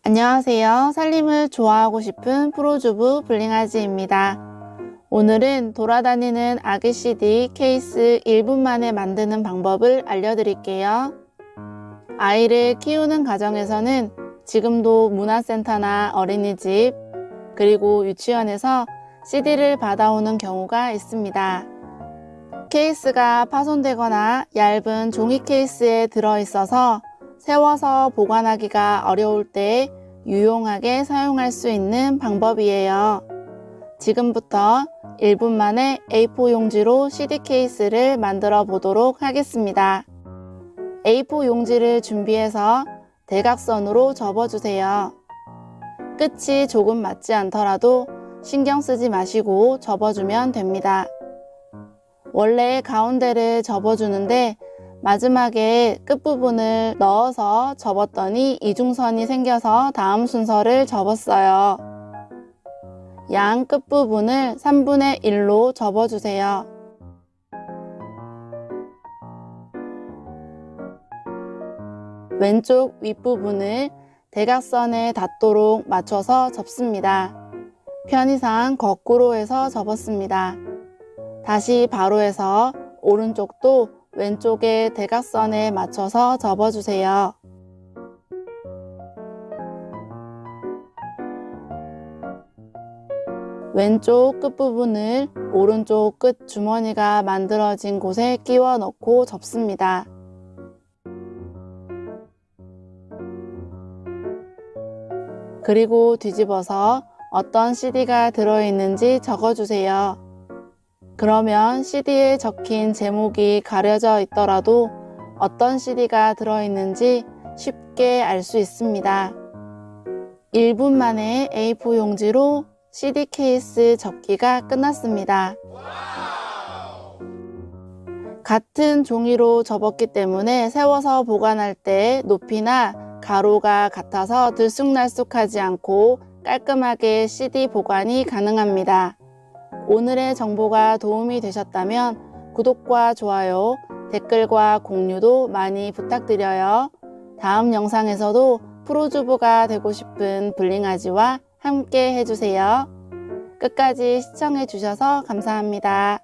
안녕하세요. 살림을 좋아하고 싶은 프로주부 블링아지입니다. 오늘은 돌아다니는 아기 CD 케이스 1분 만에 만드는 방법을 알려드릴게요. 아이를 키우는 가정에서는 지금도 문화센터나 어린이집, 그리고 유치원에서 CD를 받아오는 경우가 있습니다. 케이스가 파손되거나 얇은 종이 케이스에 들어있어서 세워서 보관하기가 어려울 때 유용하게 사용할 수 있는 방법이에요. 지금부터 1분 만에 A4 용지로 CD 케이스를 만들어 보도록 하겠습니다. A4 용지를 준비해서 대각선으로 접어주세요. 끝이 조금 맞지 않더라도 신경 쓰지 마시고 접어주면 됩니다. 원래 가운데를 접어주는데 마지막에 끝부분을 넣어서 접었더니 이중선이 생겨서 다음 순서를 접었어요. 양 끝부분을 3분의 1로 접어주세요. 왼쪽 윗부분을 대각선에 닿도록 맞춰서 접습니다. 편의상 거꾸로 해서 접었습니다. 다시 바로 해서 오른쪽도 왼쪽의 대각선에 맞춰서 접어주세요. 왼쪽 끝부분을 오른쪽 끝 주머니가 만들어진 곳에 끼워 넣고 접습니다. 그리고 뒤집어서 어떤 CD가 들어있는지 적어주세요. 그러면 CD에 적힌 제목이 가려져 있더라도 어떤 CD가 들어있는지 쉽게 알 수 있습니다. 1분 만에 A4 용지로 CD 케이스 접기가 끝났습니다. 같은 종이로 접었기 때문에 세워서 보관할 때 높이나 가로가 같아서 들쑥날쑥하지 않고 깔끔하게 CD 보관이 가능합니다. 오늘의 정보가 도움이 되셨다면 구독과 좋아요, 댓글과 공유도 많이 부탁드려요. 다음 영상에서도 프로주부가 되고 싶은 블링아지와 함께 해주세요. 끝까지 시청해 주셔서 감사합니다.